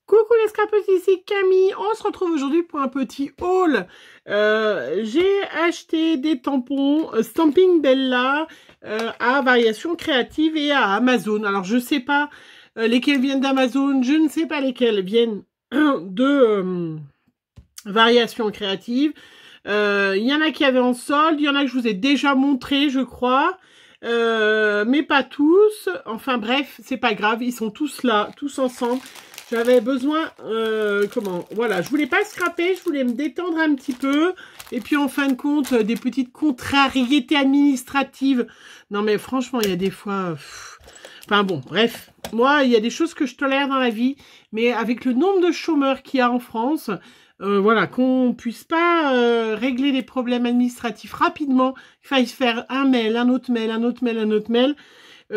Coucou les scrapeuses, ici Camille. On se retrouve aujourd'hui pour un petit haul. J'ai acheté des tampons Stamping Bella à Variation Créative et à Amazon. Alors je sais pas lesquels viennent d'Amazon, je ne sais pas lesquels viennent de Variation Créative. Il y en a qui avaient en solde, il y en a que je vous ai déjà montré, je crois. Mais pas tous. Enfin bref, c'est pas grave, ils sont tous là, tous ensemble. J'avais besoin, voilà, je voulais pas scraper, je voulais me détendre un petit peu. Et puis en fin de compte, des petites contrariétés administratives. Non mais franchement, il y a des fois... Enfin bon, bref. Moi, il y a des choses que je tolère dans la vie. Mais avec le nombre de chômeurs qu'il y a en France... voilà, qu'on puisse pas régler les problèmes administratifs rapidement, il faille faire un mail, un autre mail, un autre mail, un autre mail,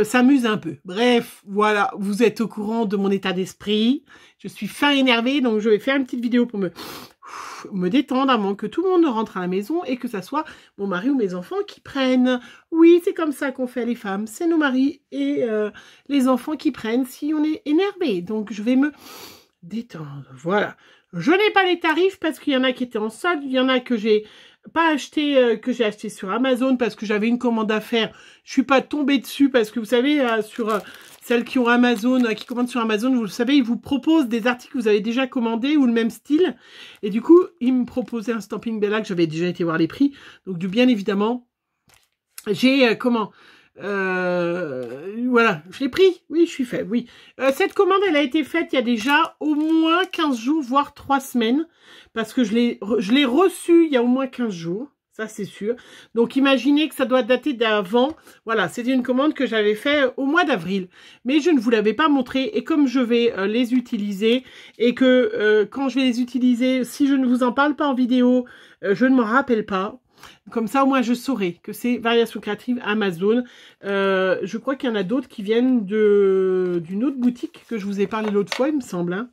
s'amuse un peu. Bref, voilà, vous êtes au courant de mon état d'esprit. Je suis fin énervée, donc je vais faire une petite vidéo pour me détendre avant que tout le monde ne rentre à la maison et que ça soit mon mari ou mes enfants qui prennent. Oui, c'est comme ça qu'on fait les femmes, c'est nos maris et les enfants qui prennent si on est énervé. Donc je vais me détendre, voilà. Je n'ai pas les tarifs parce qu'il y en a qui étaient en solde, il y en a que j'ai pas acheté, que j'ai acheté sur Amazon parce que j'avais une commande à faire. Je suis pas tombée dessus parce que vous savez, sur celles qui ont Amazon, qui commandent sur Amazon, vous le savez, ils vous proposent des articles que vous avez déjà commandés ou le même style. Et du coup, ils me proposaient un Stamping Bella que j'avais déjà été voir les prix. Donc, bien évidemment, j'ai, voilà, je l'ai pris. Oui, je suis fait, oui. Cette commande, elle a été faite il y a déjà au moins 15 jours, voire 3 semaines. Parce que je l'ai reçue il y a au moins 15 jours. Ça, c'est sûr. Donc, imaginez que ça doit dater d'avant. Voilà, c'était une commande que j'avais fait au mois d'avril. Mais je ne vous l'avais pas montré. Et comme je vais les utiliser, et que quand je vais les utiliser, si je ne vous en parle pas en vidéo, je ne m'en rappelle pas. Comme ça, au moins, je saurai que c'est Variation Créative Amazon. Je crois qu'il y en a d'autres qui viennent d'une autre boutique que je vous ai parlé l'autre fois, il me semble. Hein.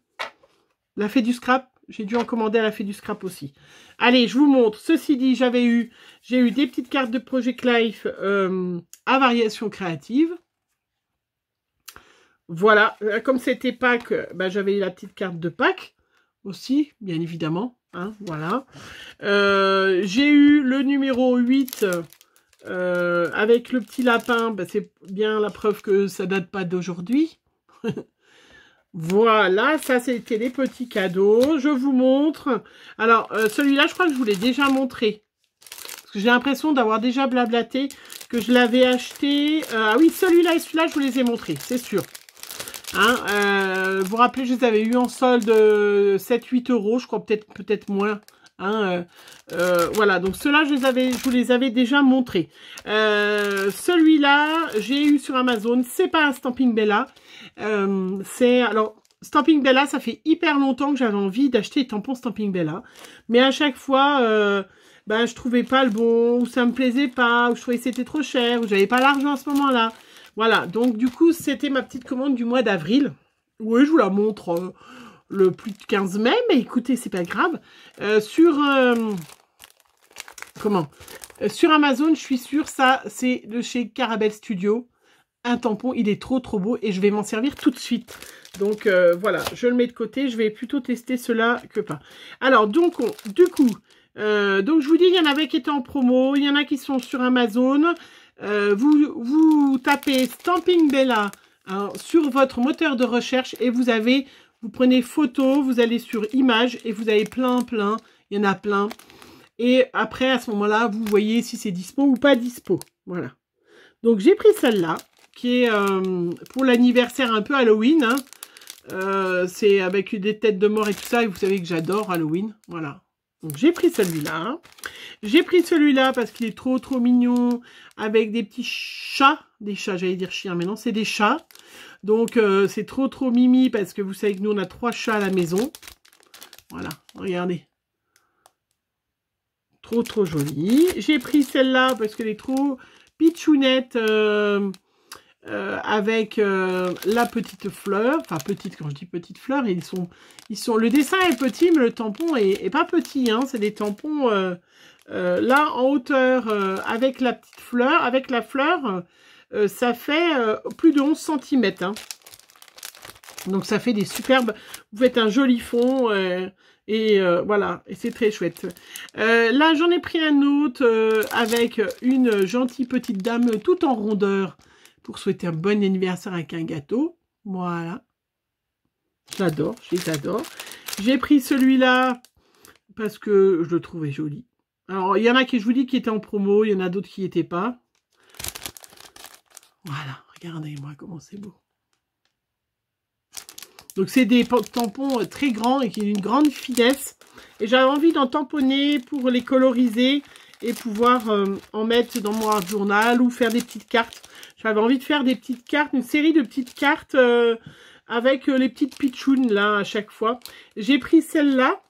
La Fée du Scrap. J'ai dû en commander à la Fée du Scrap aussi. Allez, je vous montre. Ceci dit, j'ai eu des petites cartes de Project Life à Variation Créative. Voilà. Comme c'était Pâques, bah, j'avais la petite carte de Pâques aussi, bien évidemment. Hein, voilà. J'ai eu le numéro 8 avec le petit lapin. Bah, c'est bien la preuve que ça date pas d'aujourd'hui. Voilà, ça c'était les petits cadeaux. Je vous montre. Alors, celui-là, je crois que je vous l'ai déjà montré. Parce que j'ai l'impression d'avoir déjà blablaté que je l'avais acheté. Ah oui, celui-là et celui-là, je vous les ai montrés, c'est sûr. Hein, vous vous rappelez, je les avais eu en solde 7-8 €, je crois peut-être moins. Hein, voilà, donc ceux-là, je vous les avais déjà montrés. Celui-là, j'ai eu sur Amazon. C'est pas un Stamping Bella. Alors, Stamping Bella, ça fait hyper longtemps que j'avais envie d'acheter des tampons Stamping Bella. Mais à chaque fois, bah, je trouvais pas le bon, ou ça me plaisait pas, ou je trouvais que c'était trop cher, ou j'avais pas l'argent à ce moment-là. Voilà, donc du coup, c'était ma petite commande du mois d'avril. Oui, je vous la montre le plus de 15 mai, mais écoutez, c'est pas grave. Sur Amazon, je suis sûre, ça, c'est de chez Carabel Studio. Un tampon, il est trop beau et je vais m'en servir tout de suite. Donc voilà, je le mets de côté. Je vais plutôt tester cela que pas. Alors, donc, du coup, donc je vous dis, il y en avait qui étaient en promo. Il y en a qui sont sur Amazon. Vous tapez Stamping Bella hein, sur votre moteur de recherche et vous prenez photo, vous allez sur images et vous avez plein. Il y en a plein. Et après, à ce moment-là, vous voyez si c'est dispo ou pas dispo. Voilà. Donc, j'ai pris celle-là, qui est pour l'anniversaire un peu Halloween. Hein. C'est avec des têtes de mort et tout ça. Et vous savez que j'adore Halloween. Voilà. Donc, j'ai pris celui-là. J'ai pris celui-là parce qu'il est trop mignon. Avec des petits chats. Des chats, j'allais dire chiens, mais non, c'est des chats. Donc, c'est trop mimi parce que vous savez que nous, on a 3 chats à la maison. Voilà, regardez. Trop jolie. J'ai pris celle-là parce qu'elle est trop pitchounette avec la petite fleur. Enfin, petite, quand je dis petite fleur, ils sont, le dessin est petit, mais le tampon est pas petit. Hein, c'est des tampons là en hauteur avec la petite fleur. Avec la fleur, ça fait plus de 11 cm. Hein. Donc ça fait des superbes, vous faites un joli fond voilà, et c'est très chouette. Là j'en ai pris un autre avec une gentille petite dame tout en rondeur pour souhaiter un bon anniversaire avec un gâteau. Voilà, j'adore, je les adore. J'ai pris celui-là parce que je le trouvais joli. Alors il y en a qui, je vous dis, qui étaient en promo, il y en a d'autres qui n'y étaient pas. Voilà, regardez-moi comment c'est beau. Donc, c'est des tampons très grands et qui ont une grande finesse. Et j'avais envie d'en tamponner pour les coloriser et pouvoir en mettre dans mon journal ou faire des petites cartes. J'avais envie de faire des petites cartes, une série de petites cartes avec les petites pitchounes là à chaque fois. J'ai pris celle-là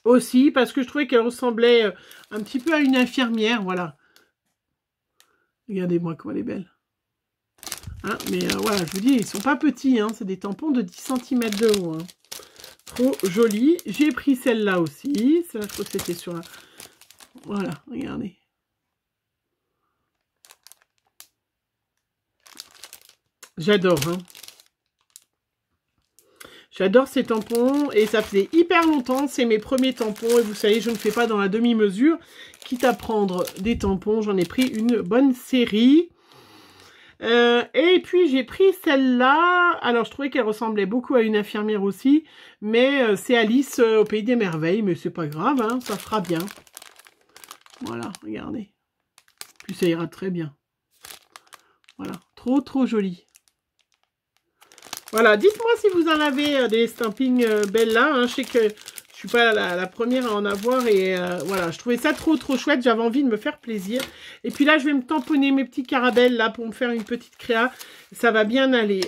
aussi parce que je trouvais qu'elle ressemblait un petit peu à une infirmière. Voilà. Regardez-moi comme elle est belle. Hein, mais voilà, je vous dis, ils sont pas petits, hein, c'est des tampons de 10 cm de haut. Hein. Trop joli. J'ai pris celle-là aussi. Celle-là, je crois que c'était sur la... Voilà, regardez. J'adore, hein. J'adore ces tampons et ça faisait hyper longtemps. C'est mes premiers tampons et vous savez, je ne fais pas dans la demi-mesure. Quitte à prendre des tampons, j'en ai pris une bonne série. Et puis j'ai pris celle-là, alors je trouvais qu'elle ressemblait beaucoup à une infirmière aussi, mais c'est Alice au Pays des Merveilles, mais c'est pas grave, hein, ça fera bien. Voilà, regardez. Puis ça ira très bien. Voilà, trop trop joli. Voilà, dites-moi si vous en avez des Stampin' Bella, hein, je sais que je suis pas la première à en avoir et voilà, je trouvais ça trop trop chouette, j'avais envie de me faire plaisir. Et puis là, je vais me tamponner mes petits carabelles là pour me faire une petite créa, ça va bien aller.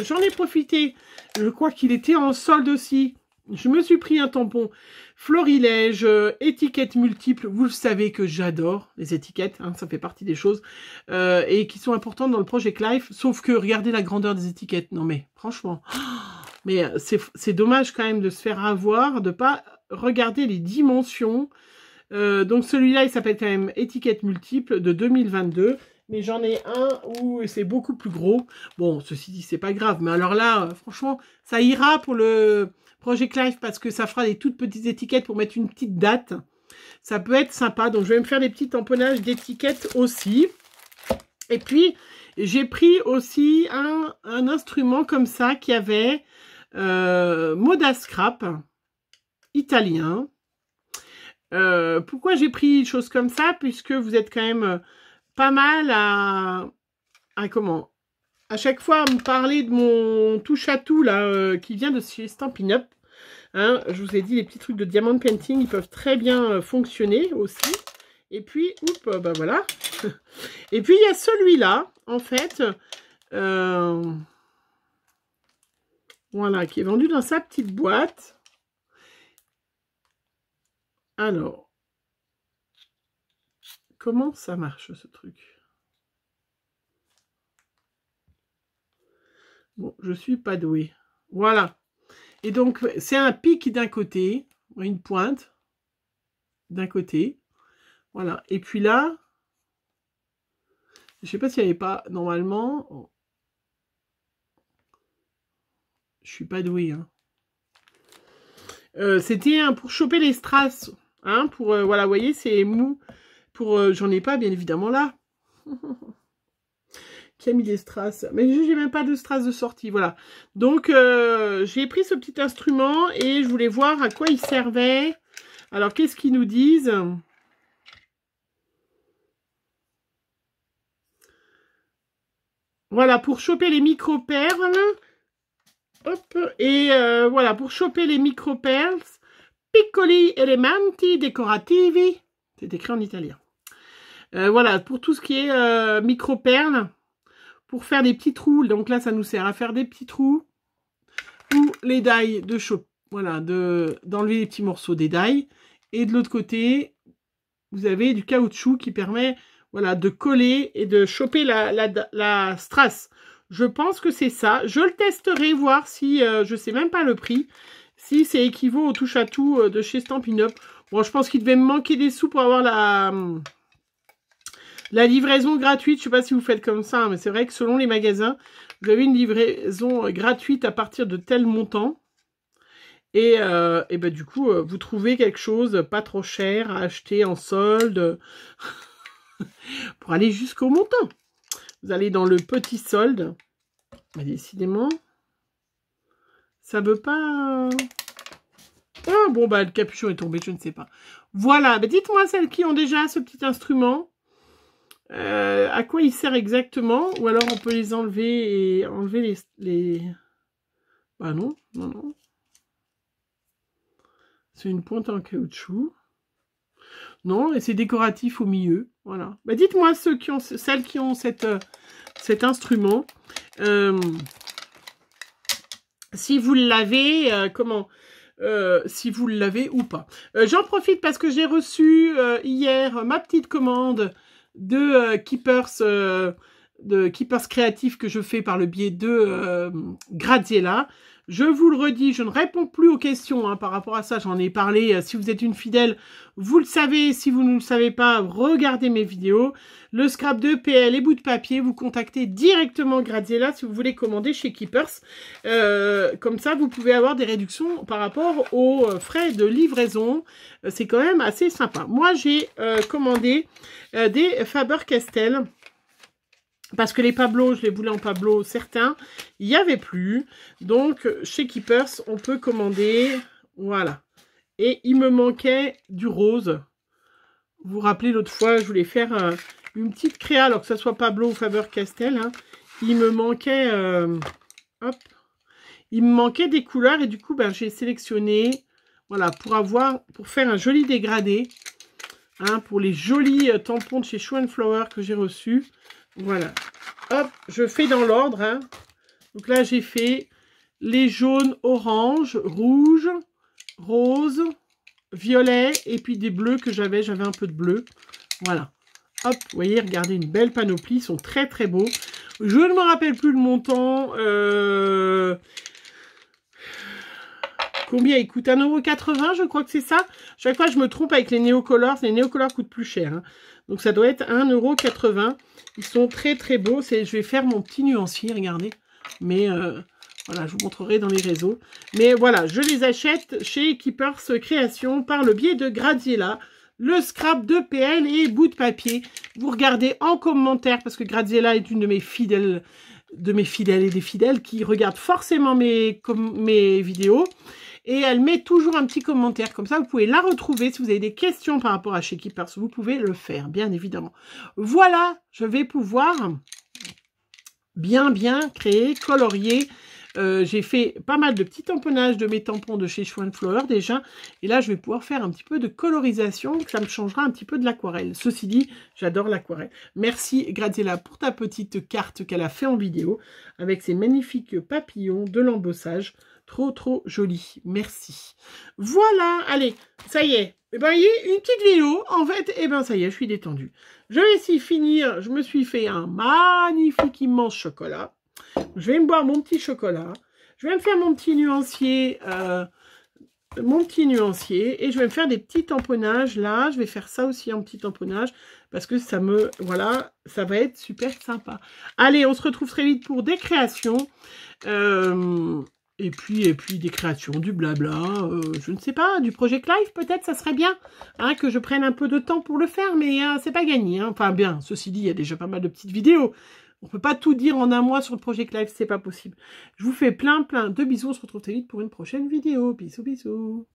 J'en ai profité, je crois qu'il était en solde aussi. Je me suis pris un tampon florilège, étiquettes multiples. Vous le savez que j'adore les étiquettes, hein, ça fait partie des choses et qui sont importantes dans le Project Life. Sauf que regardez la grandeur des étiquettes. Non mais franchement... Mais c'est dommage quand même de se faire avoir, de pas regarder les dimensions. Donc celui-là, il s'appelle quand même étiquette multiple de 2022. Mais j'en ai un où c'est beaucoup plus gros. Bon, ceci dit, c'est pas grave. Mais alors là, franchement, ça ira pour le Project Life parce que ça fera des toutes petites étiquettes pour mettre une petite date. Ça peut être sympa. Donc je vais me faire des petits tamponnages d'étiquettes aussi. Et puis, j'ai pris aussi un instrument comme ça qui avait... Moda Scrap italien. Pourquoi j'ai pris une chose comme ça? Puisque vous êtes quand même pas mal à comment? À chaque fois à me parler de mon touche à tout là qui vient de chez Stampin' Up. Hein, je vous ai dit, les petits trucs de diamond painting, ils peuvent très bien fonctionner aussi. Et puis, oups, bah voilà. Et puis il y a celui-là, en fait. Voilà, qui est vendu dans sa petite boîte. Alors, comment ça marche ce truc? Bon, je suis pas douée. Voilà. Et donc, c'est un pic d'un côté, une pointe d'un côté. Voilà. Et puis là, je sais pas s'il n'y avait pas, normalement... Je suis pas douée, hein. C'était pour choper les strass, hein, pour, voilà, vous voyez, c'est mou, pour, j'en ai pas, bien évidemment, là, qui a mis des strass, mais j'ai même pas de strass de sortie, voilà, donc, j'ai pris ce petit instrument, et je voulais voir à quoi il servait. Alors, qu'est-ce qu'ils nous disent? Voilà, pour choper les micro-perles. Hop, et voilà, pour choper les micro-perles, piccoli elementi decorativi, c'est écrit en italien. Voilà, pour tout ce qui est micro-perles, pour faire des petits trous, donc là, ça nous sert à faire des petits trous, ou les die de choper, voilà, d'enlever les petits morceaux des die, et de l'autre côté, vous avez du caoutchouc qui permet, voilà, de coller et de choper la strass. Je pense que c'est ça. Je le testerai, voir si, je sais même pas le prix, si c'est équivaut au touche à tout de chez Stampin' Up. Bon, je pense qu'il devait me manquer des sous pour avoir la livraison gratuite. Je sais pas si vous faites comme ça, hein, mais c'est vrai que selon les magasins, vous avez une livraison gratuite à partir de tel montant. Et ben, du coup, vous trouvez quelque chose pas trop cher à acheter en solde pour aller jusqu'au montant. Vous allez dans le petit solde. Mais décidément, ça veut pas... Ah bon, bah le capuchon est tombé, je ne sais pas. Voilà, bah, dites-moi celles qui ont déjà ce petit instrument. À quoi il sert exactement? Ou alors on peut les enlever et enlever les... Bah non, non, non. C'est une pointe en caoutchouc. Non, et c'est décoratif au milieu. Voilà. Bah, dites-moi celles qui ont cet instrument. Si vous l'avez, si vous l'avez ou pas. J'en profite parce que j'ai reçu hier ma petite commande de Keepers Créatifs que je fais par le biais de Graziella. Je vous le redis, je ne réponds plus aux questions par rapport à ça, j'en ai parlé. Si vous êtes une fidèle, vous le savez. Si vous ne le savez pas, regardez mes vidéos. Le scrap de PL et bout de papier, vous contactez directement Graziella si vous voulez commander chez Keepers. Comme ça, vous pouvez avoir des réductions par rapport aux frais de livraison. C'est quand même assez sympa. Moi, j'ai commandé des Faber-Castell. Parce que les Pablo, je les voulais en Pablo, certains, il n'y avait plus. Donc, chez Keepers, on peut commander, voilà. Et il me manquait du rose. Vous vous rappelez, l'autre fois, je voulais faire une petite créa, alors que ce soit Pablo ou Faber-Castell. Hein. Il me manquait, hop, il me manquait des couleurs. Et du coup, ben, j'ai sélectionné, voilà, pour faire un joli dégradé. Hein, pour les jolis tampons de chez Show & Flower que j'ai reçus. Voilà, hop, je fais dans l'ordre. Hein. Donc là, j'ai fait les jaunes, orange, rouge, rose, violet et puis des bleus que j'avais un peu de bleu. Voilà, hop, vous voyez, regardez, une belle panoplie, ils sont très très beaux. Je ne me rappelle plus le montant. Combien il coûte? 1,80 €, je crois que c'est ça. Chaque fois, je me trompe avec les Neocolors. Les Neocolors coûtent plus cher. Hein. Donc, ça doit être 1,80 €. Ils sont très, très beaux. Je vais faire mon petit nuancier, regardez. Mais, voilà, je vous montrerai dans les réseaux. Mais voilà, je les achète chez Keepers Création par le biais de Graziella. Le scrap de PL et bout de papier. Vous regardez en commentaire, parce que Graziella est une de mes fidèles et des fidèles qui regardent forcément mes vidéos. Et elle met toujours un petit commentaire. Comme ça, vous pouvez la retrouver. Si vous avez des questions par rapport à chez Keepers, vous pouvez le faire, bien évidemment. Voilà, je vais pouvoir bien créer, colorier. J'ai fait pas mal de petits tamponnages de mes tampons de chez Show & Flower déjà. Et là, je vais pouvoir faire un petit peu de colorisation. Ça me changera un petit peu de l'aquarelle. Ceci dit, j'adore l'aquarelle. Merci Graziella pour ta petite carte qu'elle a fait en vidéo. Avec ces magnifiques papillons de l'embossage. Trop, trop joli. Merci. Voilà. Allez, ça y est. Eh ben, il y a une petite vidéo. En fait, eh ben, ça y est, je suis détendue. Je vais essayer de finir. Je me suis fait un magnifique, immense chocolat. Je vais me boire mon petit chocolat. Je vais me faire mon petit nuancier. Et je vais me faire des petits tamponnages. Là, je vais faire ça aussi en petit tamponnage. Parce que ça me... Voilà, ça va être super sympa. Allez, on se retrouve très vite pour des créations. Et puis des créations, du blabla, je ne sais pas, du Project Live peut-être, ça serait bien, hein, que je prenne un peu de temps pour le faire, mais c'est pas gagné, hein. Enfin bien, ceci dit, il y a déjà pas mal de petites vidéos, on peut pas tout dire en un mois sur le Project Live, c'est pas possible. Je vous fais plein de bisous, on se retrouve très vite pour une prochaine vidéo, bisous bisous.